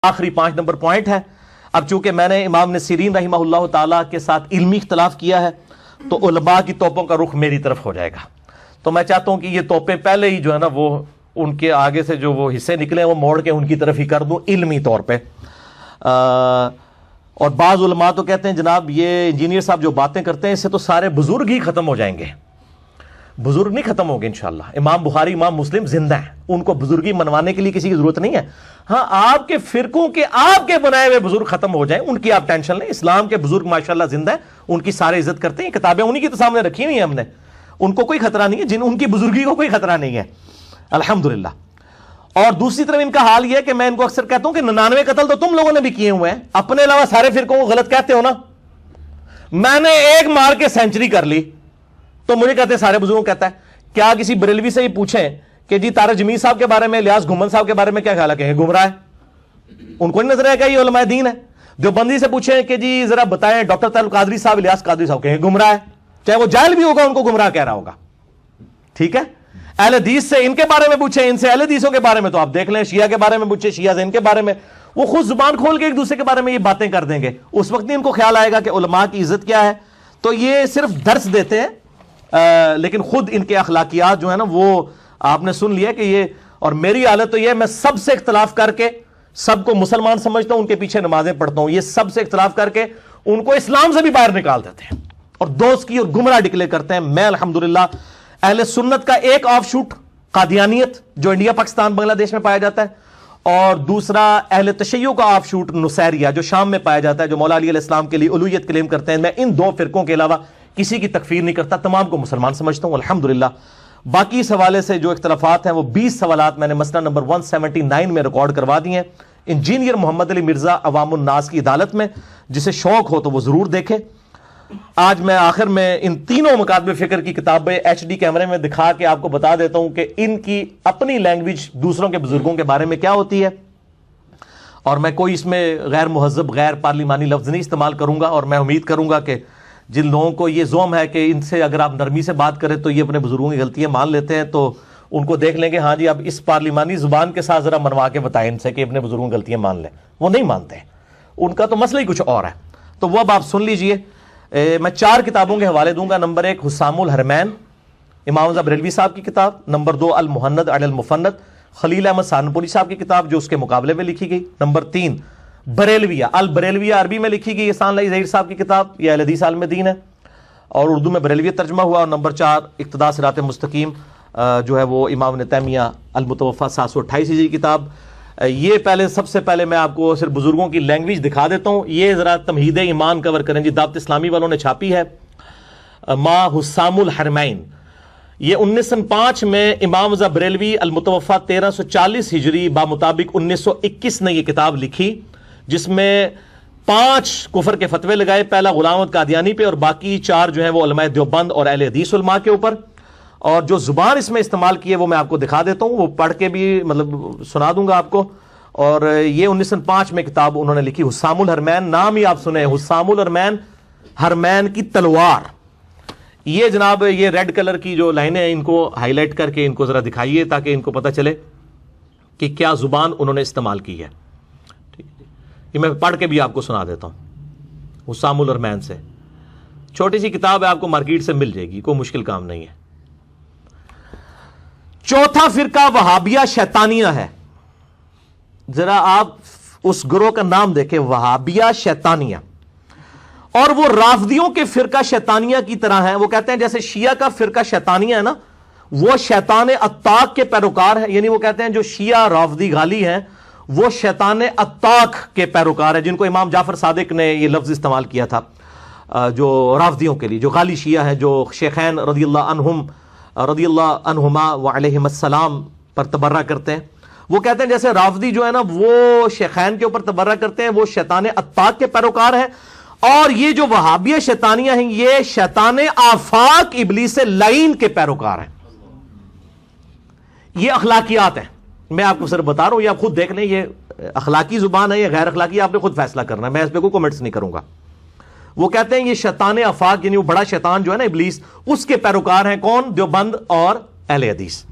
آخری 5 number point ہے. اب چونکہ میں نے امام نصیرین رحمہ اللہ تعالیٰ کے ساتھ علمی اختلاف کیا ہے تو علماء کی توپوں کا رخ میری طرف ہو جائے گا. تو میں چاہتا ہوں کہ یہ توپیں پہلے ہی جو ہے نا وہ ان کے آگے سے جو وہ حصے نکلے وہ موڑ کے ان کی طرف ہی کر دوں علمی طور پہ. اور بعض علماء تو کہتے ہیں جناب یہ انجینئر صاحب جو باتیں کرتے ہیں اس سے تو سارے بزرگ ہی ختم ہو جائیں گے. بزرگ نہیں ختم ہوں گے انشاءاللہ. امام بخاری امام مسلم زندہ ہیں, ان کو بزرگی منوانے کے لیے کسی کی ضرورت نہیں ہے. ہاں آپ کے فرقوں کے آپ کے بنائے ہوئے بزرگ ختم ہو جائیں ان کی آپ ٹینشن لیں. اسلام کے بزرگ ماشاءاللہ زندہ ہیں, ان کی سارے عزت کرتے ہیں. کتابیں انہی کی تو سامنے رکھی ہوئی ہیں ہم نے, ان کو کوئی خطرہ نہیں ہے, ان کی بزرگی کو کوئی خطرہ نہیں ہے الحمدللہ. اور دوسری طرف ان کا حال یہ ہے کہ میں ان کو اکثر کہتا ہوں کہ 99 قتل تو تم لوگوں نے بھی کیے ہوئے ہیں, اپنے علاوہ سارے فرقوں کو غلط کہتے ہو نا. میں نے ایک مار کے سینچری کر لی تو مجھے کہتے ہیں سارے بزرگوں کہتا ہے. کیا کسی بریلوی سے ہی پوچھیں کہ جی طارق جمیل صاحب کے بارے میں, الیاس گھمن صاحب کے بارے میں کیا خیال ہے, کہیں گمراہ ہے؟ ان کو نہیں نظر آئے گا یہ علماء دین ہے. دیوبندی سے پوچھیں کہ جی ذرا بتائیں ڈاکٹر طارق قادری صاحب, الیاس قادری صاحب, کہیں گمراہ ہے. چاہے وہ جاہل بھی ہوگا ان کو گمراہ کہہ رہا ہوگا. ٹھیک ہے. اہل حدیث سے ان کے بارے میں پوچھیں, ان سے اہل حدیثوں کے بارے میں تو آپ دیکھ لیں. شیعہ کے بارے میں پوچھیں, شیعہ سے ان کے بارے میں, وہ خود زبان کھول کے ایک دوسرے کے بارے میں یہ باتیں کر دیں گے. اس وقت نہیں ان کو خیال آئے گا کہ علماء کی عزت کیا ہے. تو یہ صرف درس دیتے ہیں لیکن خود ان کے اخلاقیات جو ہے نا وہ آپ نے سن لیا کہ یہ. اور میری حالت تو یہ ہے, میں سب سے اختلاف کر کے سب کو مسلمان سمجھتا ہوں, ان کے پیچھے نمازیں پڑھتا ہوں. یہ سب سے اختلاف کر کے ان کو اسلام سے بھی باہر نکال دیتے ہیں اور دوست کی اور گمراہ ڈکلیئر کرتے ہیں. میں الحمدللہ اہل سنت کا ایک آف شوٹ قادیانیت جو انڈیا پاکستان بنگلہ دیش میں پایا جاتا ہے, اور دوسرا اہل تشیع کا آف شوٹ نصیریہ جو شام میں پایا جاتا ہے, جو مولا علی علیہ السلام کے لیے الوہیت کلیم کرتے ہیں. میں ان 2 فرقوں کے علاوہ کسی کی تکفیر نہیں کرتا, تمام کو مسلمان سمجھتا ہوں الحمدللہ. باقی اس حوالے سے جو اختلافات ہیں وہ 20 سوالات میں نے مسئلہ نمبر 179 میں ریکارڈ کروا دیے ہیں. انجینئر محمد علی مرزا عوام الناس کی عدالت میں, جسے شوق ہو تو وہ ضرور دیکھے. آج میں آخر میں ان تینوں مکاتب فکر کی کتابیں HD کیمرے میں دکھا کے آپ کو بتا دیتا ہوں کہ ان کی اپنی لینگویج دوسروں کے بزرگوں کے بارے میں کیا ہوتی ہے. اور میں کوئی اس میں غیر مہذب غیر پارلیمانی لفظ نہیں استعمال کروں گا, اور میں امید کروں گا کہ جن لوگوں کو یہ زوم ہے کہ ان سے اگر آپ نرمی سے بات کریں تو یہ اپنے بزرگوں کی غلطیاں مان لیتے ہیں, تو ان کو دیکھ لیں گے ہاں جی اب اس پارلیمانی زبان کے ساتھ ذرا منوا کے بتائیں ان سے کہ اپنے بزرگوں کی غلطیاں مان لیں. وہ نہیں مانتے, ان کا تو مسئلہ ہی کچھ اور ہے. تو وہ اب آپ سن لیجئے. میں 4 کتابوں کے حوالے دوں گا. نمبر 1 حسام الحرمین امام رضا بریلوی صاحب کی کتاب. نمبر 2 المہند علی المفند خلیل احمد سہارنپوری صاحب کی کتاب جو اس کے مقابلے میں لکھی گئی. نمبر 3 بریلویہ البریلویہ عربی میں لکھی گئی احسان اللہ ظہیر صاحب کی کتاب, یہ اہل حدیث عالم دین ہے اور اردو میں بریلویہ ترجمہ ہوا. اور نمبر 4 اقتداء صراط مستقیم جو ہے وہ امام ابن تیمیہ المتوفیٰ 728 ہجری کتاب. یہ پہلے سب سے پہلے میں آپ کو صرف بزرگوں کی لینگویج دکھا دیتا ہوں. یہ ذرا تمہید ایمان کور کریں جی, دعوت اسلامی والوں نے چھاپی ہے. ما حسام الحرمین, یہ 1905 میں امام رضا بریلوی المتوفیٰ 1340 ہجری بامطابق 1921 نے یہ کتاب لکھی, جس میں 5 کفر کے فتوے لگائے. پہلا غلام احمد قادیانی پہ, اور باقی 4 جو ہیں وہ علماء دیوبند اور اہل حدیث علماء کے اوپر. اور جو زبان اس میں استعمال کی ہے وہ میں آپ کو دکھا دیتا ہوں, وہ پڑھ کے بھی مطلب سنا دوں گا آپ کو. اور یہ 1905 میں کتاب انہوں نے لکھی حسام الحرمین. نام ہی آپ سنیں, حسام الحرمین, حرمین کی تلوار. یہ جناب یہ ریڈ کلر کی جو لائنیں ہیں ان کو ہائی لائٹ کر کے ان کو ذرا دکھائیے تاکہ ان کو پتہ چلے کہ کیا زبان انہوں نے استعمال کی ہے. یہ میں پڑھ کے بھی آپ کو سنا دیتا ہوں حسام الحرمین سے. چھوٹی سی کتاب ہے, آپ کو مارکیٹ سے مل جائے گی, کوئی مشکل کام نہیں ہے. چوتھا فرقہ وہابیہ شیطانیہ ہے. ذرا آپ اس گروہ کا نام دیکھیں, وہابیہ شیطانیہ. اور وہ رافضیوں کے فرقہ شیطانیہ کی طرح ہیں. وہ کہتے ہیں جیسے شیعہ کا فرقہ شیطانیہ ہے نا, وہ شیطان اتاق کے پیروکار ہیں. یعنی وہ کہتے ہیں جو شیعہ رافضی غالی ہیں وہ شیطان اتاق کے پیروکار ہیں, جن کو امام جعفر صادق نے یہ لفظ استعمال کیا تھا جو رافضیوں کے لیے, جو غالی شیعہ ہیں, جو شیخین رضی اللہ عنہما وعلیہم السلام پر تبرہ کرتے ہیں. وہ کہتے ہیں جیسے رافضی جو ہے نا وہ شیخین کے اوپر تبرہ کرتے ہیں, وہ شیطان اتاق کے پیروکار ہیں. اور یہ جو وہابیہ شیطانیہ ہیں یہ شیطان آفاق ابلیس لعین کے پیروکار ہیں. یہ اخلاقیات ہیں, میں آپ کو صرف بتا رہا ہوں, یہ آپ خود دیکھ لیں یہ اخلاقی زبان ہے یا غیر اخلاقی, آپ نے خود فیصلہ کرنا ہے, میں اس پہ کوئی کمنٹس نہیں کروں گا. وہ کہتے ہیں یہ شیطان آفاق یعنی وہ بڑا شیطان جو ہے نا ابلیس, اس کے پیروکار ہیں. کون؟ دیوبند اور اہل حدیث.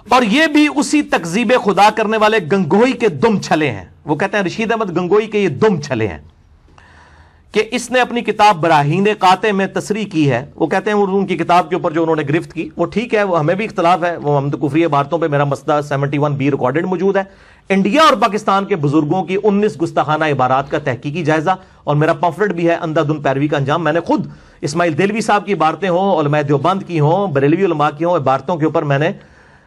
اور یہ بھی اسی تکذیب خدا کرنے والے گنگوئی کے دم چھلے ہیں. وہ کہتے ہیں رشید احمد گنگوئی کے یہ دم چھلے ہیں کہ اس نے اپنی کتاب براہین قاطع میں تصریح کی ہے. وہ کہتے ہیں ان کی کتاب کے اوپر جو انہوں نے گرفت کی وہ ٹھیک ہے, وہ ہمیں بھی اختلاف ہے, وہ ہم تو کفری عبارتوں پہ میرا مسئلہ 71B ریکارڈڈ موجود ہے. انڈیا اور پاکستان کے بزرگوں کی 19 گستاخانہ عبارات کا تحقیقی جائزہ, اور میرا پمفلٹ بھی ہے اندھا دھند پیروی کا انجام. میں نے خود اسماعیل دہلوی صاحب کی عبارتیں ہوں, علماء دیوبند کی ہوں, بریلوی علماء کی ہوں, عبارتوں کے اوپر میں نے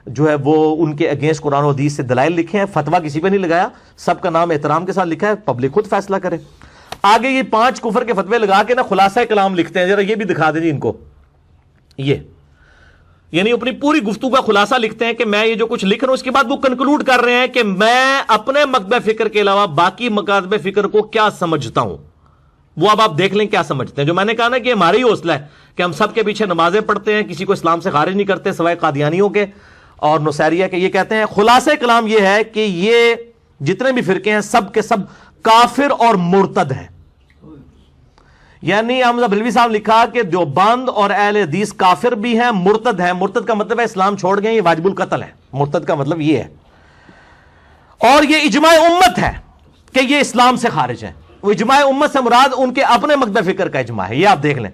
جو ہے وہ ان کے اگینسٹ قرآن و حدیث سے دلائل لکھے ہیں. فتویٰ کسی پہ نہیں لگایا, سب کا نام احترام کے ساتھ لکھا ہے, پبلک خود فیصلہ کرے. آگے یہ 5 کفر کے فتوے لگا کے نا خلاصہ کلام لکھتے ہیں, ذرا یہ بھی دکھا دیں جی ان کو. یہ یعنی اپنی پوری گفتگو کا خلاصہ لکھتے ہیں کہ میں یہ جو کچھ لکھ رہا ہوں, اس کے بعد وہ کنکلوڈ کر رہے ہیں کہ میں اپنے مکتب فکر کے علاوہ باقی مکاتب فکر کو کیا سمجھتا ہوں. وہ اب آپ دیکھ لیں کیا سمجھتے ہیں. جو میں نے کہا نا کہ ہمارا ہی حوصلہ ہے کہ ہم سب کے پیچھے نمازیں پڑھتے ہیں, کسی کو اسلام سے خارج نہیں کرتے سوائے قادیانیوں کے اور نصیریہ کے. یہ کہتے ہیں خلاصہ کلام یہ ہے کہ یہ جتنے بھی فرقے ہیں سب کے سب کافر اور مرتد ہیں. یعنی حمزہ بریلوی صاحب لکھا کہ دیوبند اور اہل حدیث کافر بھی ہیں, مرتد ہیں. مرتد کا مطلب ہے اسلام چھوڑ گئے, یہ واجب القتل ہے. مرتد کا مطلب یہ ہے, اور یہ اجماع امت ہے کہ یہ اسلام سے خارج ہیں. وہ اجماع امت سے مراد ان کے اپنے مکتب فکر کا اجماع ہے, یہ آپ دیکھ لیں.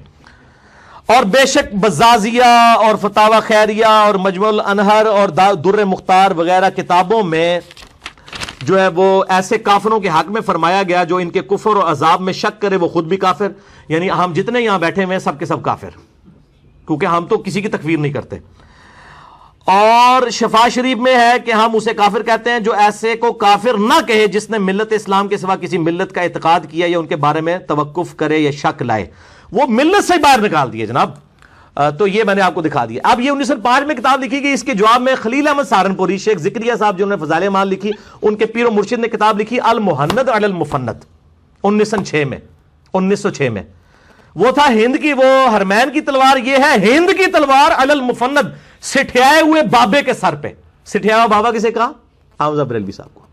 اور بے شک بزازیہ اور فتاوی خیریہ اور مجموع الانہر اور در مختار وغیرہ کتابوں میں جو ہے وہ ایسے کافروں کے حق میں فرمایا گیا جو ان کے کفر اور عذاب میں شک کرے وہ خود بھی کافر. یعنی ہم جتنے یہاں بیٹھے ہوئے ہیں سب کے سب کافر, کیونکہ ہم تو کسی کی تکفیر نہیں کرتے. اور شفا شریف میں ہے کہ ہم اسے کافر کہتے ہیں جو ایسے کو کافر نہ کہے جس نے ملت اسلام کے سوا کسی ملت کا اعتقاد کیا یا ان کے بارے میں توقف کرے یا شک لائے. وہ ملت سے باہر نکال دیے جناب. تو یہ میں نے آپ کو دکھا دیا. اب یہ 1905 میں کتاب لکھی گئی, اس کے جواب میں خلیل احمد سہارنپوری, شیخ ذکریہ صاحب جنہوں نے فضائل اعمال لکھی, ان کے پیر و مرشد نے کتاب لکھی المہند علی المفند 1906 میں. وہ تھا ہند کی وہ حرمین کی تلوار, یہ ہے ہند کی تلوار علی المفند, سٹھیائے ہوئے بابے کے سر پہ. سٹھیا ہوا بابا کسے کہا؟ حمزہ بریلوی صاحب کو.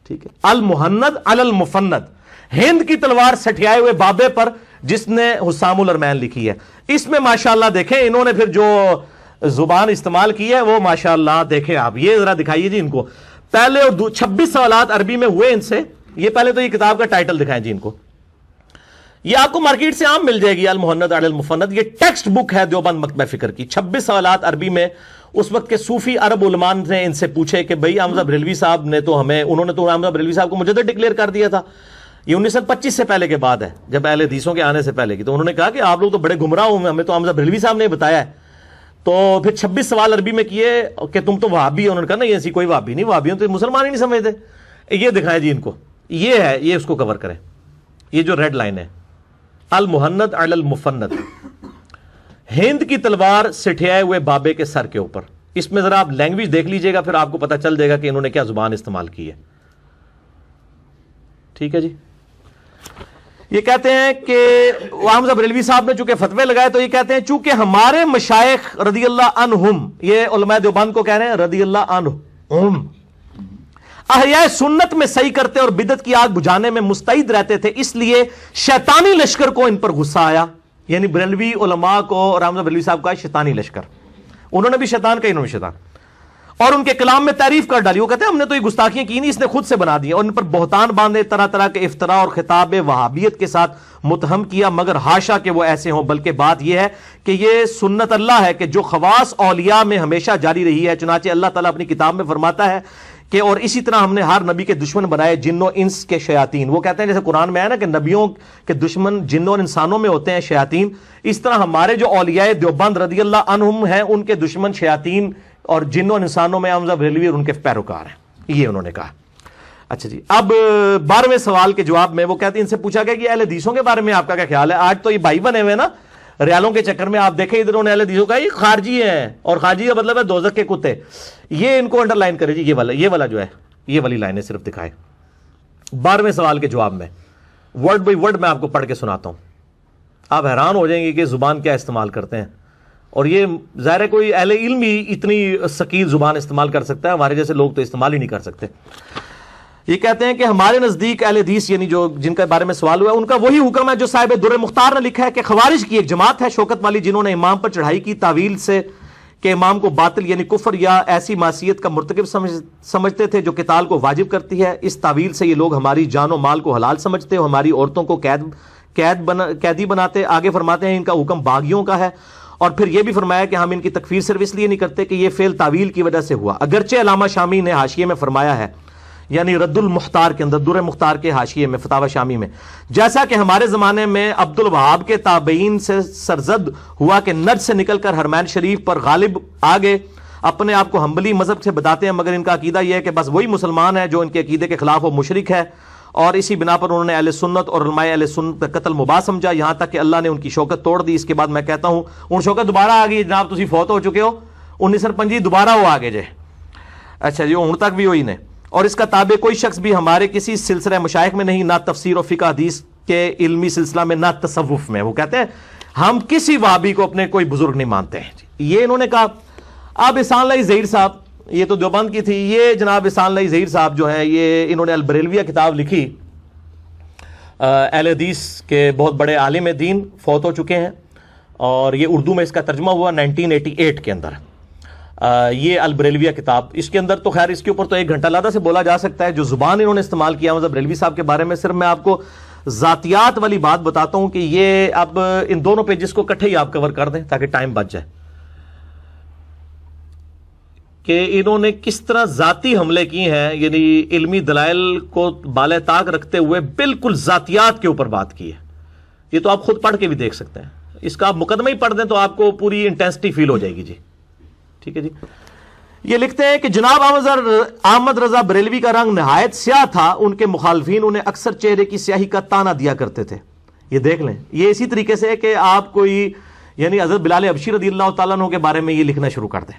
ٹھیک ہے, المہند علی المفند, ہند کی تلوار سٹھیائے ہوئے بابے پر, جس نے حسام الارمین لکھی ہے. اس میں ماشاءاللہ دیکھیں انہوں نے پھر جو زبان استعمال کی ہے وہ ماشاءاللہ دیکھیں آپ. یہ ذرا دکھائیے جی ان کو. پہلے اور 26 سوالات عربی میں ہوئے ان سے. یہ پہلے تو یہ کتاب کا ٹائٹل دکھائیں جی ان کو. یہ آپ کو مارکیٹ سے عام مل جائے گی, المہند علی المفند. یہ ٹیکسٹ بک ہے دیوبند مکتبہ فکر کی. 26 سوالات عربی میں. اس وقت کے صوفی عرب علماء نے ان سے پوچھے کہ بھئی حمزہ بریلوی صاحب نے تو ہمیں, انہوں نے تو حمزہ بریلوی صاحب کو مجدد ڈکلیئر کر دیا تھا. یہ 1925 سے پہلے کے بعد ہے, جب اہل حدیثوں کے آنے سے پہلے کی. تو انہوں نے کہا کہ آپ لوگ تو بڑے گمراہ ہوئے, ہمیں تو حمزہ بریلوی صاحب نے بتایا ہے. تو پھر 26 سوال عربی میں کیے کہ تم تو وہابی ہو. انہوں نے کہا نہیں ایسی کوئی وہابی نہیں, وہابی ہوں تو مسلمان ہی نہیں سمجھتے. یہ دکھائیں جی ان کو, یہ ہے, یہ اس کو کور کریں. یہ جو ریڈ لائن ہے المہند علی المفند, ہند کی تلوار سٹھیائے ہوئے بابے کے سر کے اوپر. اس میں ذرا آپ لینگویج دیکھ لیجئے گا, پھر آپ کو پتہ چل جائے گا کہ انہوں نے کیا زبان استعمال کی ہے. ٹھیک ہے جی. یہ کہتے ہیں کہ حمزہ بریلوی صاحب نے چونکہ فتوے لگائے تو یہ کہتے ہیں چونکہ ہمارے مشائخ رضی اللہ عنہم, یہ علماء دیوبند کو کہہ رہے ہیں رضی اللہ عنہم, احیاء سنت میں صحیح کرتے اور بدعت کی آگ بجھانے میں مستعد رہتے تھے, اس لیے شیطانی لشکر کو ان پر غصہ آیا. یعنی بریلوی علماء کو اور حمزہ بریلوی صاحب کا شیطانی لشکر, انہوں نے بھی شیطان کہا, انہوں نے شیطان, اور ان کے کلام میں تعریف کر ڈالی. وہ کہتے ہیں ہم نے تو یہ گستاخیاں کی نہیں, اس نے خود سے بنا دی, اور ان پر بہتان باندھے, طرح طرح کے افطراء اور خطاب وہابیت کے ساتھ متہم کیا. مگر حاشا کہ وہ ایسے ہوں, بلکہ بات یہ ہے کہ یہ سنت اللہ ہے کہ جو خواص اولیاء میں ہمیشہ جاری رہی ہے. چنانچہ اللہ تعالیٰ اپنی کتاب میں فرماتا ہے کہ اور اسی طرح ہم نے ہر نبی کے دشمن بنائے جن و انس کے شیاطین. وہ کہتے ہیں جیسے قرآن میں ہے نا کہ نبیوں کے دشمن جنوں اور انسانوں میں ہوتے ہیں شیاطین, اس طرح ہمارے جو اولیاء دیوبند رضی اللہ عنہم ہیں ان کے دشمن شیاطین اور جنوں اور انسانوں میں حمزہ بریلوی اور ان کے پیروکار ہیں. یہ انہوں نے کہا. اچھا جی, اب 12ویں سوال کے جواب میں وہ کہتے ہیں, ان سے پوچھا گیا کہ اہل حدیثوں کے بارے میں آپ کا کیا خیال ہے. آج تو یہ بھائی بنے ہوئے نا ریالوں کے چکر میں, آپ دیکھیں ادھر انہوں نے اہل حدیثوں کا یہ خارجی ہیں, اور خارجی کا مطلب ہے دوزخ کے کتے. یہ ان کو انڈر لائن کرے جی, یہ والا جو ہے, یہ والی لائنیں صرف دکھائے. 12ویں سوال کے جواب میں ورڈ بائی ورڈ میں آپ کو پڑھ کے سناتا ہوں, آپ حیران ہو جائیں گے کہ زبان کیا استعمال کرتے ہیں. اور یہ ظاہر ہے کوئی اہل علم ہی اتنی ثقیل زبان استعمال کر سکتا ہے, ہمارے جیسے لوگ تو استعمال ہی نہیں کر سکتے. یہ کہتے ہیں کہ ہمارے نزدیک اہل حدیث یعنی جو جن کے بارے میں سوال ہوا ہے ان کا وہی حکم ہے جو صاحب در مختار نے لکھا ہے کہ خوارج کی ایک جماعت ہے شوکت والی, جنہوں نے امام پر چڑھائی کی تعویل سے کہ امام کو باطل یعنی کفر یا ایسی معصیت کا مرتکب سمجھتے تھے جو قتال کو واجب کرتی ہے. اس تعویل سے یہ لوگ ہماری جان و مال کو حلال سمجھتے اور ہماری عورتوں کو قیدی بناتے. آگے فرماتے ہیں ان کا حکم باغیوں کا ہے. اور پھر یہ بھی فرمایا کہ ہم ان کی تکفیر صرف اس لیے نہیں کرتے کہ یہ فعل تعویل کی وجہ سے ہوا. اگرچہ علامہ شامی نے حاشیے میں فرمایا ہے، یعنی رد المختار کے اندر، در مختار کے حاشیے میں، فتاوی شامی میں، جیسا کہ ہمارے زمانے میں عبد الوہاب کے تابعین سے سرزد ہوا کہ نجد سے نکل کر حرمین شریف پر غالب آگے، اپنے آپ کو حنبلی مذہب سے بتاتے ہیں، مگر ان کا عقیدہ یہ ہے کہ بس وہی مسلمان ہے جو ان کے عقیدے کے خلاف وہ مشرک ہے، اور اسی بنا پر انہوں نے اہل سنت اور علماء اہل سنت کا قتل مباح سمجھا، یہاں تک کہ اللہ نے ان کی شوکت توڑ دی. اس کے بعد میں کہتا ہوں ان شوکت دوبارہ آ گئی جناب، تسی فوت ہو چکے ہو 1955 دوبارہ وہ آگے جے. اچھا جی، ہن تک بھی ہوئی نے. اور اس کا تابع کوئی شخص بھی ہمارے کسی سلسلہ مشائخ میں نہیں، نہ تفسیر و فقہ حدیث کے علمی سلسلہ میں، نہ تصوف میں. وہ کہتے ہیں ہم کسی وہابی کو اپنے کوئی بزرگ نہیں مانتے ہیں. یہ انہوں نے کہا. اب احسان اللہ ظہیر صاحب، یہ تو دیوبند کی تھی، یہ جناب احسان اللہ ظہیر صاحب جو ہیں، یہ انہوں نے البریلویہ کتاب لکھی، اہل حدیث کے بہت بڑے عالم دین، فوت ہو چکے ہیں، اور یہ اردو میں اس کا ترجمہ ہوا 1988 کے اندر. یہ البریلویہ کتاب، اس کے اندر تو خیر اس کے اوپر تو 1 گھنٹہ علیحدہ سے بولا جا سکتا ہے. جو زبان انہوں نے استعمال کیا مطلب بریلوی صاحب کے بارے میں، صرف میں آپ کو ذاتیات والی بات بتاتا ہوں کہ یہ اب ان دونوں پیجز کو اکٹھے ہی آپ کور کر دیں تاکہ ٹائم بچ جائے، کہ انہوں نے کس طرح ذاتی حملے کی ہیں، یعنی علمی دلائل کو بالائے طاق رکھتے ہوئے بالکل ذاتیات کے اوپر بات کی ہے. یہ تو آپ خود پڑھ کے بھی دیکھ سکتے ہیں. اس کا آپ مقدمہ ہی پڑھ دیں تو آپ کو پوری انٹینسٹی فیل ہو جائے گی. جی ٹھیک ہے جی. یہ لکھتے ہیں کہ جناب احمد رضا بریلوی کا رنگ نہایت سیاہ تھا، ان کے مخالفین انہیں اکثر چہرے کی سیاہی کا تانا دیا کرتے تھے. یہ دیکھ لیں، یہ اسی طریقے سے کہ آپ کوئی یعنی حضرت بلال حبشی رضی اللہ تعالیٰ عنہ کے بارے میں یہ لکھنا شروع کر دیں.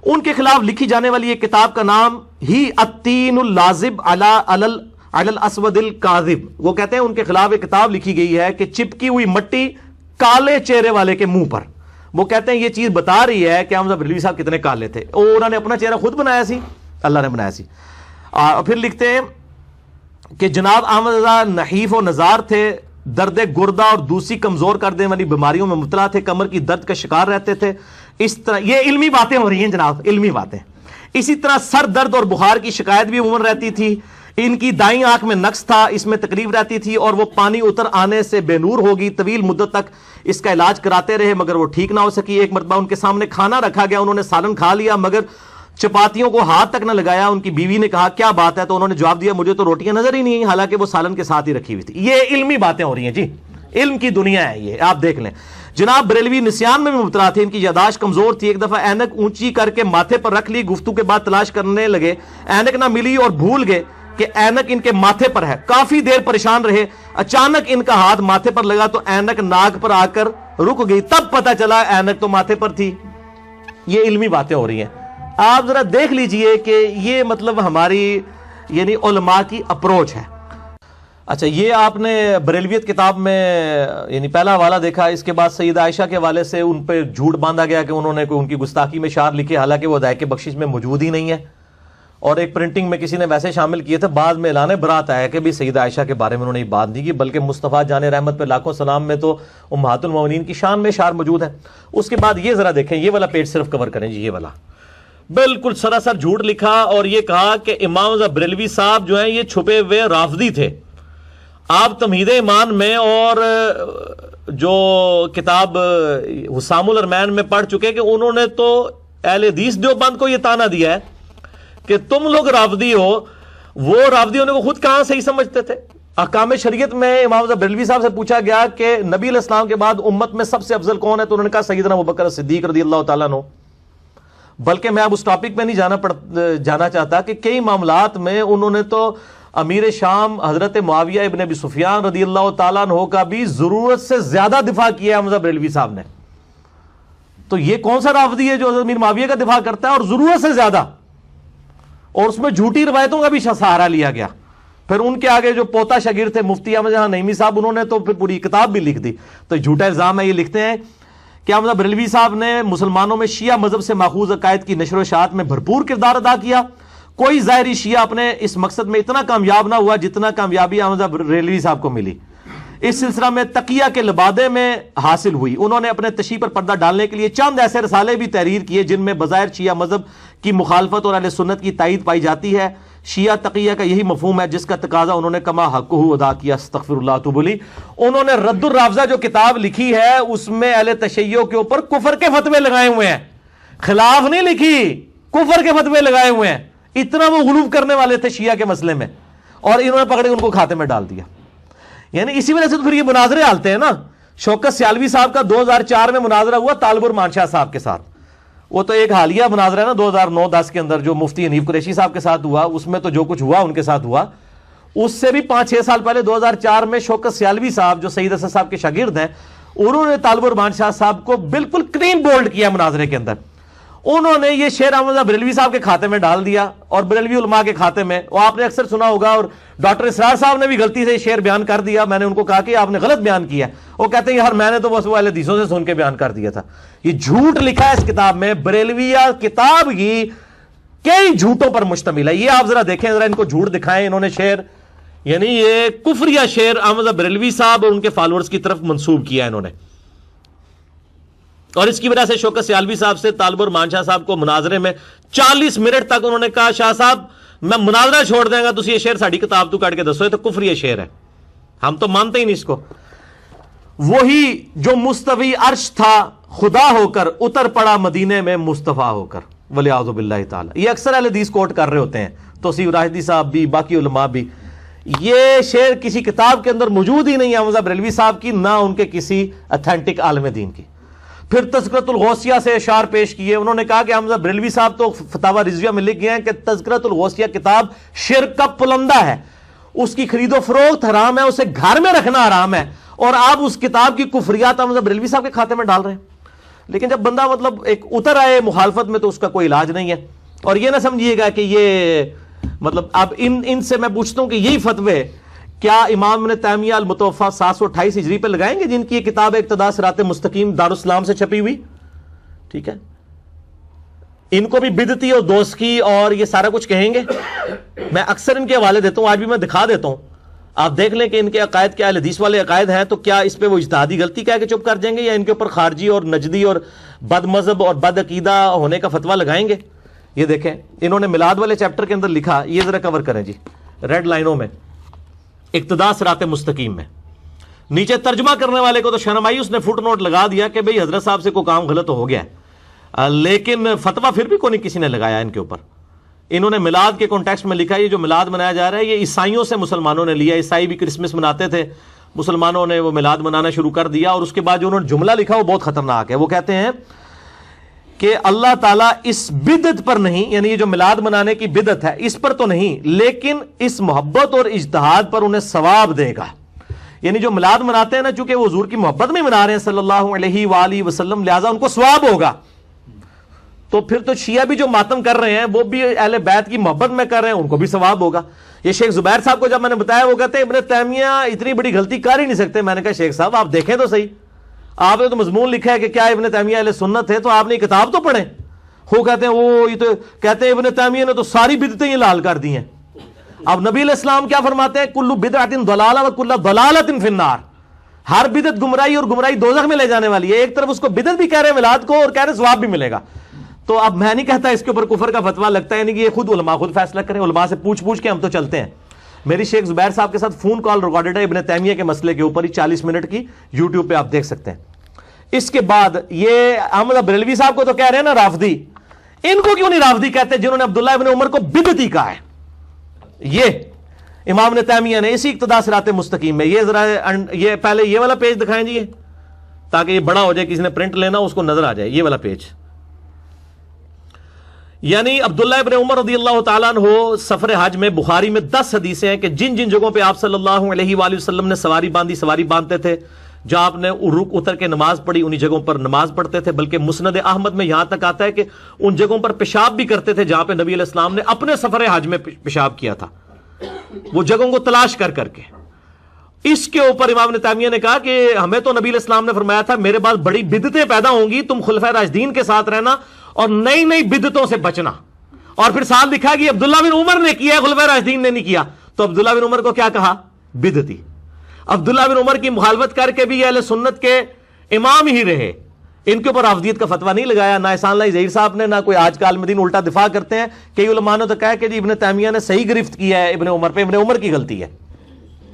ان کے خلاف لکھی جانے والی یہ کتاب کا نام ہی التین اللازب علی الاسود الکاذب. وہ کہتے ہیں ان کے خلاف ایک کتاب لکھی گئی ہے کہ چپکی ہوئی مٹی کالے چہرے والے کے منہ پر. وہ کہتے ہیں یہ چیز بتا رہی ہے کہ احمد بریلوی صاحب کتنے کالے تھے، اور انہوں نے اپنا چہرہ خود بنایا سی، اللہ نے بنایا سی. اور پھر لکھتے ہیں کہ جناب احمد رضا نحیف و نزار تھے، درد گردہ اور دوسری کمزور کر دینے والی بیماریوں میں مبتلا تھے، کمر کی درد کا شکار رہتے تھے. اس طرح یہ علمی باتیں ہو رہی ہیں جناب، علمی باتیں. اسی طرح سر درد اور بخار کی شکایت بھی عموماً رہتی تھی. ان کی دائیں آنکھ میں نقص تھا، اس میں تکلیف رہتی تھی اور وہ پانی اتر آنے سے بے نور ہوگی. طویل مدت تک اس کا علاج کراتے رہے مگر وہ ٹھیک نہ ہو سکی. ایک مرتبہ ان کے سامنے کھانا رکھا گیا، انہوں نے سالن کھا لیا مگر چپاتیوں کو ہاتھ تک نہ لگایا. ان کی بیوی نے کہا کیا بات ہے، تو انہوں نے جواب دیا مجھے تو روٹیاں نظر ہی نہیں، حالانکہ وہ سالن کے ساتھ ہی رکھی ہوئی تھی. یہ علمی باتیں ہو رہی ہیں جی، علم کی دنیا ہے یہ، آپ دیکھ لیں. جناب بریلوی نسیان میں بھی مبتلا تھے، ان کی یاداشت کمزور تھی. ایک دفعہ اینک اونچی کر کے ماتھے پر رکھ لی، گفتگو کے بعد تلاش کرنے لگے، اینک نہ ملی اور بھول گئے کہ اینک ان کے ماتھے پر ہے. کافی دیر پریشان رہے، اچانک ان کا ہاتھ ماتھے پر لگا تو اینک ناک پر آ کر رک گئی. تب پتہ چلا اینک تو ماتھے پر تھی. یہ علمی باتیں ہو رہی ہیں. آپ ذرا دیکھ لیجئے کہ یہ مطلب ہماری یعنی علماء کی اپروچ ہے. اچھا، یہ آپ نے بریلویت کتاب میں یعنی پہلا حوالہ دیکھا. اس کے بعد سیدہ عائشہ کے حوالے سے ان پہ جھوٹ باندھا گیا کہ انہوں نے کوئی ان کی گستاخی میں شعر لکھے، حالانکہ وہ ہدایت بخشش میں موجود ہی نہیں ہے. اور ایک پرنٹنگ میں کسی نے ویسے شامل کیے تھے، بعد میں اعلان برات آیا کہ بھی سیدہ عائشہ کے بارے میں انہوں نے یہ بات نہیں کی، بلکہ مصطفیٰ جان رحمت پہ لاکھوں سلام میں تو امہات المومنین کی شان میں شعر موجود ہے. اس کے بعد یہ ذرا دیکھیں، یہ والا پیج صرف کور کریں جی. یہ والا بالکل سراسر جھوٹ لکھا اور یہ کہا کہ امام رضا بریلوی صاحب جو ہیں یہ چھپے ہوئے رافضی تھے. آپ تمہید ایمان میں اور جو کتاب حسام الارمین میں پڑھ چکے کہ انہوں نے تو اہل حدیث دیوبند کو یہ تانا دیا ہے کہ تم لوگ رافضی ہو. وہ رافضی ہونے کو خود کہاں صحیح سمجھتے تھے. احکام شریعت میں امام رضا بریلوی صاحب سے پوچھا گیا کہ نبی علیہ السلام کے بعد امت میں سب سے افضل کون ہے، تو انہوں نے کہا سیدنا ابوبکر صدیق رضی اللہ تعالیٰ عنہ. بلکہ میں اب اس ٹاپک پہ نہیں جانا چاہتا کہ کئی معاملات میں انہوں نے تو امیر شام حضرت معاویہ ابن ابی سفیان رضی اللہ تعالیٰ عنہ کا بھی ضرورت سے زیادہ دفاع کیا ہے امام بریلوی صاحب نے. تو یہ کون سا رافضی ہے جو حضرت امیر معاویہ کا دفاع کرتا ہے اور ضرورت سے زیادہ، اور اس میں جھوٹی روایتوں کا بھی سہارا لیا گیا. پھر ان کے آگے جو پوتا شاگرد تھے مفتی احمد جہاں نعیمی صاحب، انہوں نے تو پھر پوری کتاب بھی لکھ دی. تو جھوٹا الزام ہے. یہ لکھتے ہیں کہ احمد بریلوی صاحب نے مسلمانوں میں شیعہ مذہب سے ماخوذ عقائد کی نشر و اشاعت میں بھرپور کردار ادا کیا. کوئی ظاہری شیعہ اپنے اس مقصد میں اتنا کامیاب نہ ہوا جتنا کامیابی احمد بریلوی صاحب کو ملی. اس سلسلہ میں تقیہ کے لبادے میں حاصل ہوئی. انہوں نے اپنے تشیع پر پردہ ڈالنے کے لیے چند ایسے رسالے بھی تحریر کیے جن میں بظاہر شیعہ مذہب کی مخالفت اور اہل سنت کی تائید پائی جاتی ہے. شیعہ تقیہ کا یہی مفہوم ہے جس کا تقاضا انہوں نے کما حقہ ادا کیا. استغفر اللہ توب الیہ. انہوں نے رد الرافضہ جو کتاب لکھی ہے اس میں اہل تشیع کے اوپر کفر کے فتوے لگائے ہوئے ہیں, خلاف نہیں لکھی, کفر کے فتوے لگائے ہوئے ہیں. اتنا وہ غلو کرنے والے تھے شیعہ کے مسئلے میں, اور انہوں نے پکڑے ان کو کھاتے میں ڈال دیا. یعنی اسی وجہ سے تو پھر یہ مناظرے آلتے ہیں نا. شوکت سیالوی صاحب کا 2004 میں مناظرہ ہوا طالب الرحمان شاہ صاحب کے ساتھ. وہ تو ایک حالیہ مناظرہ ہے نا 2009-10 کے اندر جو مفتی حنیف قریشی صاحب کے ساتھ ہوا, اس میں تو جو کچھ ہوا ان کے ساتھ ہوا. اس سے بھی 5-6 سال پہلے 2004 میں شوکت سیالوی صاحب جو سید اسد صاحب کے شاگرد ہیں, انہوں نے طالب الرحمان شاہ صاحب کو بالکل کلین بولڈ کیا مناظرے کے اندر. انہوں نے یہ شعر احمد بریلوی صاحب کے کھاتے میں ڈال دیا اور بریلوی علماء کے کھاتے میں. وہ آپ نے اکثر سنا ہوگا, اور ڈاکٹر اسرار صاحب نے بھی غلطی سے یہ شعر بیان کر دیا. میں نے ان کو کہا کہ آپ نے غلط بیان کیا. وہ کہتے ہیں یار میں نے تو بس وہ اہل حدیثوں سے سن کے بیان کر دیا تھا. یہ جھوٹ لکھا ہے اس کتاب میں. بریلویہ کتاب ہی کئی جھوٹوں پر مشتمل ہے. یہ آپ ذرا دیکھیں, ذرا ان کو جھوٹ دکھائیں. انہوں نے شعر, یعنی یہ کفریہ شعر احمد بریلوی صاحب اور ان کے فالوورز کی طرف منسوب کیا انہوں نے. اور اس کی وجہ سے شوکت سیالوی صاحب سے طالب الرحمان شاہ صاحب کو مناظرے میں 40 منٹ تک انہوں نے کہا شاہ صاحب میں مناظرہ چھوڑ دیں گا, تسی یہ شعر ساڑی کتاب تو کٹ کے دسو, یہ تو کفری شعر ہے, ہم تو مانتے ہی نہیں اس کو. وہی جو مستوی عرش تھا خدا ہو کر اتر پڑا مدینے میں مصطفیٰ ہو کر, ولیعوذ باللہ تعالی. یہ اکثر اہل حدیث کوٹ کر رہے ہوتے ہیں, توصیف راہدی صاحب بھی, باقی علماء بھی. یہ شعر کسی کتاب کے اندر موجود ہی نہیں ہے احمد بریلوی صاحب کی, نہ ان کے کسی اتھینٹک عالم دین کی. پھر تذکرۃ الغوثیہ سے اشعار پیش کیے. انہوں نے کہا کہ حمزہ بریلوی صاحب تو فتاوی رضویہ میں لکھ گئے ہیں کہ تذکرۃ الغوثیہ کتاب شرک کا پلندہ ہے, اس کی خرید و فروخت حرام ہے, اسے گھر میں رکھنا حرام ہے, اور آپ اس کتاب کی کفریات حمزہ بریلوی صاحب کے کھاتے میں ڈال رہے ہیں. لیکن جب بندہ مطلب ایک اتر آئے مخالفت میں تو اس کا کوئی علاج نہیں ہے. اور یہ نہ سمجھیے گا کہ یہ مطلب اب ان سے میں پوچھتا ہوں کہ یہی فتوے کیا امام ابن تیمیہ المتوفیٰ 728 ہجری پہ لگائیں گے, جن کی یہ کتاب اقتداء صراط مستقیم دارالاسلام سے چھپی ہوئی؟ ٹھیک ہے, ان کو بھی بدعتی اور دوستی اور یہ سارا کچھ کہیں گے. میں اکثر ان کے حوالے دیتا ہوں, آج بھی میں دکھا دیتا ہوں, آپ دیکھ لیں کہ ان کے عقائد کیا اہل حدیث والے عقائد ہیں, تو کیا اس پہ وہ اجتہادی غلطی کہہ کے چپ کر جائیں گے, یا ان کے اوپر خارجی اور نجدی اور بد مذہب اور بد عقیدہ ہونے کا فتویٰ لگائیں گے. یہ دیکھیں انہوں نے میلاد والے چیپٹر کے اندر لکھا, یہ ذرا کور کریں جی ریڈ لائنوں میں, اقتداء صراط مستقیم میں. نیچے ترجمہ کرنے والے کو تو شرم آئی, اس نے فٹ نوٹ لگا دیا کہ بھئی حضرت صاحب سے کوئی کام غلط ہو گیا ہے, لیکن فتویٰ پھر بھی کوئی نہیں کسی نے لگایا ان کے اوپر. انہوں نے میلاد کے کانٹیکسٹ میں لکھا, یہ جو میلاد منایا جا رہا ہے یہ عیسائیوں سے مسلمانوں نے لیا. عیسائی بھی کرسمس مناتے تھے, مسلمانوں نے وہ میلاد منانا شروع کر دیا. اور اس کے بعد جو انہوں نے جملہ لکھا وہ بہت خطرناک ہے. وہ کہتے ہیں کہ اللہ تعالیٰ اس بدعت پر نہیں, یعنی یہ جو میلاد منانے کی بدعت ہے اس پر تو نہیں, لیکن اس محبت اور اجتہاد پر انہیں ثواب دے گا. یعنی جو میلاد مناتے ہیں نا, چونکہ وہ حضور کی محبت میں منا رہے ہیں صلی اللہ علیہ وآلہ وسلم, لہٰذا ان کو ثواب ہوگا. تو پھر تو شیعہ بھی جو ماتم کر رہے ہیں وہ بھی اہل بیت کی محبت میں کر رہے ہیں, ان کو بھی ثواب ہوگا. یہ شیخ زبیر صاحب کو جب میں نے بتایا, وہ کہتے ہیں ابن تیمیہ اتنی بڑی غلطی کر ہی نہیں سکتے. میں نے کہا شیخ صاحب آپ دیکھیں تو صحیح, آپ نے تو مضمون لکھا ہے کہ کیا ابن تیمیہ اہل سنت ہے, تو آپ نے کتاب تو پڑھیں. وہ کہتے ہیں وہ یہ تو کہتے ہیں ابن تیمیہ نے تو ساری بدعتیں لال کر دی ہیں. اب نبی علیہ السلام کیا فرماتے ہیں, کل بدعۃ ضلالہ وکل ضلالۃ فی النار, ہر بدعت گمراہی اور گمراہی دوزخ میں لے جانے والی ہے. ایک طرف اس کو بدعت بھی کہہ رہے ہیں میلاد کو, اور کہہ رہے ہیں ثواب بھی ملے گا. تو اب میں نہیں کہتا اس کے اوپر کفر کا فتویٰ لگتا ہے, یعنی کہ یہ خود علماء خود فیصلہ کریں, علماء سے پوچھ کے ہم تو چلتے ہیں. میری شیخ زبیر صاحب کے ساتھ فون کال ریکارڈڈ ہے ابن تیمیہ کے مسئلے کے اوپر ہی, 40 منٹ کی, یوٹیوب پہ آپ دیکھ سکتے ہیں. اس کے بعد یہ احمد بریلوی صاحب کو تو کہہ رہے ہیں نا رافضی, ان کو کیوں نہیں رافضی کہتے جنہوں نے عبداللہ ابن عمر کو بدعتی کہا ہے؟ یہ امام ابن تیمیہ نے اسی اقتداء صراط مستقیم میں. یہ ذرا یہ پہلے یہ والا پیج دکھائیں جی, تاکہ یہ بڑا ہو جائے, کسی نے پرنٹ لینا اس کو نظر آ جائے. یہ والا پیج, یعنی عبداللہ ابن عمر رضی اللہ تعالیٰ عنہ سفر حج میں بخاری میں 10 حدیثیں ہیں کہ جن جن جگہوں پہ آپ صلی اللہ علیہ وآلہ وسلم نے سواری باندھتے تھے, جہاں آپ نے رک اتر کے نماز پڑھی انہی جگہوں پر نماز پڑھتے تھے. بلکہ مسند احمد میں یہاں تک آتا ہے کہ ان جگہوں پر پیشاب بھی کرتے تھے جہاں پہ نبی علیہ السلام نے اپنے سفر حج میں پیشاب کیا تھا, وہ جگہوں کو تلاش کر کے. اس کے اوپر امام ابن تیمیہ نے کہا کہ ہمیں تو نبی علیہ السلام نے فرمایا تھا میرے بعد بڑی بدعتیں پیدا ہوں گی, تم خلفائے راشدین کے ساتھ رہنا اور نئی نئی بدعتوں سے بچنا. اور پھر ساتھ لکھا کہ عبداللہ بن عمر نے کیا, خلفائے راشدین نے نہیں کیا. تو عبداللہ بن عمر کو کیا کہا؟ بدعتی. عبداللہ بن عمر کی مخالفت کر کے بھی یہ اہل سنت کے امام ہی رہے، ان کے اوپر رافضیت کا فتویٰ نہیں لگایا، نہ احسان اللہ ظہیر صاحب نے، نہ کوئی آج کا عالم دین الٹا دفاع کرتے ہیں۔ کئی علماء نے تو کہا کہ جی ابن تیمیہ نے صحیح گرفت کیا ہے ابن عمر پہ، ابن عمر کی غلطی ہے۔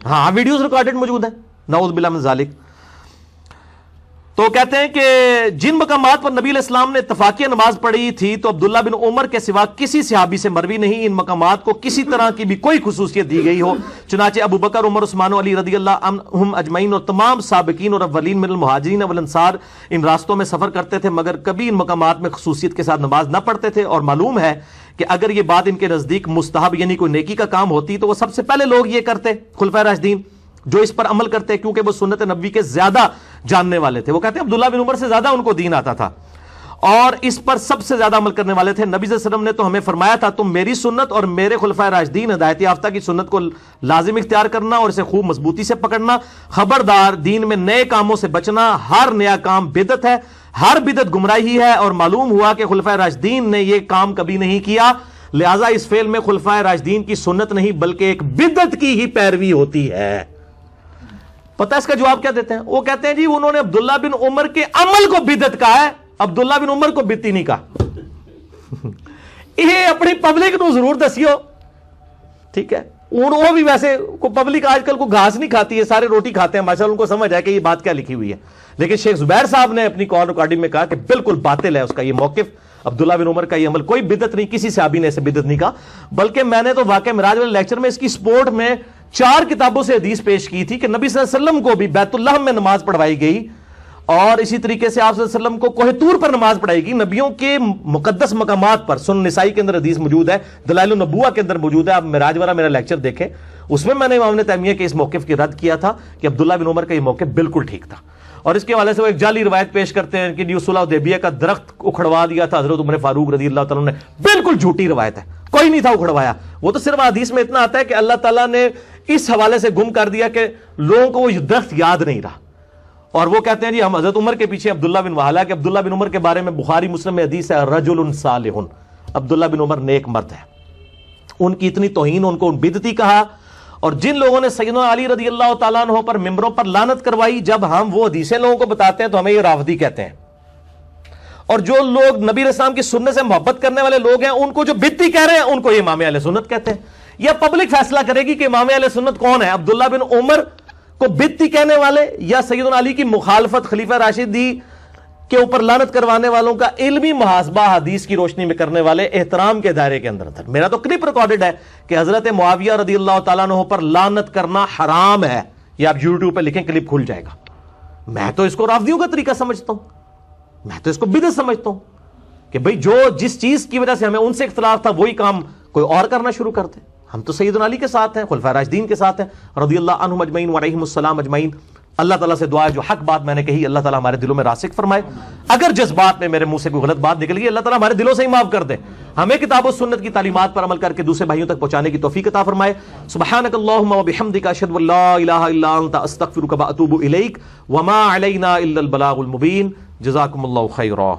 ہاں ویڈیوز ریکارڈڈ موجود ہیں، نعوذ باللہ من ذالک۔ تو کہتے ہیں کہ جن مقامات پر نبی علیہ السلام نے اتفاقیہ نماز پڑھی تھی تو عبداللہ بن عمر کے سوا کسی صحابی سے مروی نہیں ان مقامات کو کسی طرح کی بھی کوئی خصوصیت دی گئی ہو، چنانچہ ابو بکر، عمر، عثمان و علی رضی اللہ عنہم اجمعین اور تمام سابقین اور اولین من المہاجرین والانصار ان راستوں میں سفر کرتے تھے مگر کبھی ان مقامات میں خصوصیت کے ساتھ نماز نہ پڑھتے تھے، اور معلوم ہے کہ اگر یہ بات ان کے نزدیک مستحب یعنی کوئی نیکی کا کام ہوتی تو وہ سب سے پہلے لوگ یہ کرتے، خلفائے راشدین جو اس پر عمل کرتے، کیونکہ وہ سنت نبوی کے زیادہ جاننے والے تھے۔ وہ کہتے ہیں عبداللہ بن عمر سے زیادہ ان کو دین آتا تھا اور اس پر سب سے زیادہ عمل کرنے والے تھے۔ نبی صلی اللہ علیہ وسلم نے تو ہمیں فرمایا تھا تم میری سنت اور میرے خلفائے راشدین ہدایت یافتہ کی سنت کو لازم اختیار کرنا اور اسے خوب مضبوطی سے پکڑنا، خبردار دین میں نئے کاموں سے بچنا، ہر نیا کام بدعت ہے، ہر بدعت گمراہی ہے، اور معلوم ہوا کہ خلفائے راشدین نے یہ کام کبھی نہیں کیا، لہٰذا اس فعل میں خلفائے راشدین کی سنت نہیں بلکہ ایک بدعت کی ہی پیروی ہوتی ہے۔ پتہ اس کا جواب کیا دیتے ہیں؟ وہ کہتے ہیں جی انہوں نے عبداللہ بن عمر کے عمل کو بدعت کہا ہے، عبداللہ بن عمر کو بدعتی نہیں کہا۔ یہ اپنی پبلک نو ضرور دسیو، ٹھیک ہے؟ وہ بھی ویسے پبلک آج کل کو گھاس نہیں کھاتی ہے، سارے روٹی کھاتے ہیں ماشاءاللہ، ان کو سمجھ ہے کہ یہ بات کیا لکھی ہوئی ہے، لیکن شیخ زبیر صاحب نے اپنی کال ریکارڈنگ میں کہا کہ بالکل باطل ہے اس کا یہ موقف، عبداللہ بن عمر کا یہ عمل کوئی بدعت نہیں، کسی صحابی نے اسے بدعت نہیں کہا، بلکہ میں نے تو واقعہ معراج والے لیکچر میں اس کی سپورٹ میں 4 کتابوں سے حدیث پیش کی تھی کہ نبی صلی اللہ علیہ وسلم کو بھی بیت اللہ میں نماز پڑھوائی گئی، اور اسی طریقے سے آپ صلی اللہ علیہ وسلم کو کوہ طور پر نماز پڑھائی گئی، نبیوں کے مقدس مقامات پر۔ سنن نسائی کے اندر حدیث موجود ہے، دلائل النبوہ کے اندر موجود ہے، آپ معراج والا میرا لیکچر دیکھیں، اس میں نے امام تیمیہ کے اس موقف کی رد کیا تھا کہ عبداللہ بن عمر کا یہ موقف بالکل ٹھیک تھا۔ اور اس کے حوالے سے وہ ایک جعلی روایت پیش کرتے ہیں کہ صلح حدیبیہ کا درخت اکھڑوا دیا تھا حضرت عمر فاروق رضی اللہ تعالیٰ نے، بالکل جھوٹی روایت ہے، کوئی نہیں تھا اکھڑوایا، وہ تو صرف حدیث میں اتنا آتا ہے کہ اللہ تعالیٰ نے اس حوالے سے گم کر دیا کہ لوگوں کو وہ درخت یاد نہیں رہا۔ اور وہ کہتے ہیں جی ہم حضرت عمر کے پیچھے عبداللہ بن وہالہ کہ عبداللہ بن عمر کے بارے میں بخاری مسلم میں حدیث ہے رجل صالح، عبداللہ بن عمر نیک مرد ہے، ان کی اتنی توہین، ان کو بدعتی کہا۔ اور جن لوگوں نے سیدنا علی رضی اللہ تعالیٰ عنہ پر ممبروں پر لعنت کروائی، جب ہم وہ حدیثیں لوگوں کو بتاتے ہیں تو ہمیں یہ رافضی کہتے ہیں، اور جو لوگ نبی علیہ السلام کی سنت سے محبت کرنے والے لوگ ہیں ان کو جو بدعتی کہہ رہے ہیں ان کو یہ امام اہل سنت کہتے ہیں۔ یا پبلک فیصلہ کرے گی کہ امام اہل سنت کون ہے، عبداللہ بن عمر کو بدعتی کہنے والے یا سیدنا علی کی مخالفت خلیفہ راشدی کے اوپر لعنت کروانے والوں کا علمی محاسبہ حدیث کی روشنی میں کرنے والے احترام کے دائرے کے اندر تھا۔ میرا تو کلپ ریکارڈڈ ہے کہ حضرت معاویہ رضی اللہ تعالیٰ عنہ پر لعنت کرنا حرام ہے، یہ آپ یوٹیوب پہ لکھیں کلپ کھل جائے گا۔ میں تو اس کو رافضیوں کا طریقہ سمجھتا ہوں، میں تو اس کو بدعت سمجھتا ہوں کہ بھئی جو جس چیز کی وجہ سے ہمیں ان سے اختلاف تھا وہی کام کوئی اور کرنا شروع کر دے۔ ہم تو سیدنا علی کے ساتھ ہیں، خلفائے راشدین کے ساتھ ہیں رضی اللہ عنہم اجمعین وعلیہم السلام اجمعین۔ اللہ تعالیٰ سے دعا ہے جو حق بات میں نے کہی اللہ تعالیٰ ہمارے دلوں میں راسخ فرمائے، اگر جس بات میں میرے منہ سے کوئی غلط بات نکل گئی اللہ تعالیٰ ہمارے دلوں سے ہی معاف کر دے، ہمیں کتاب و سنت کی تعلیمات پر عمل کر کے دوسرے بھائیوں تک پہنچانے کی توفیق عطا فرمائے۔ سبحانک اللہم وبحمدک اشہد ان لا الہ الا انت استغفرک واتوب الیک وما علینا الا البلاغ المبین۔ جزاکم اللہ خیرا۔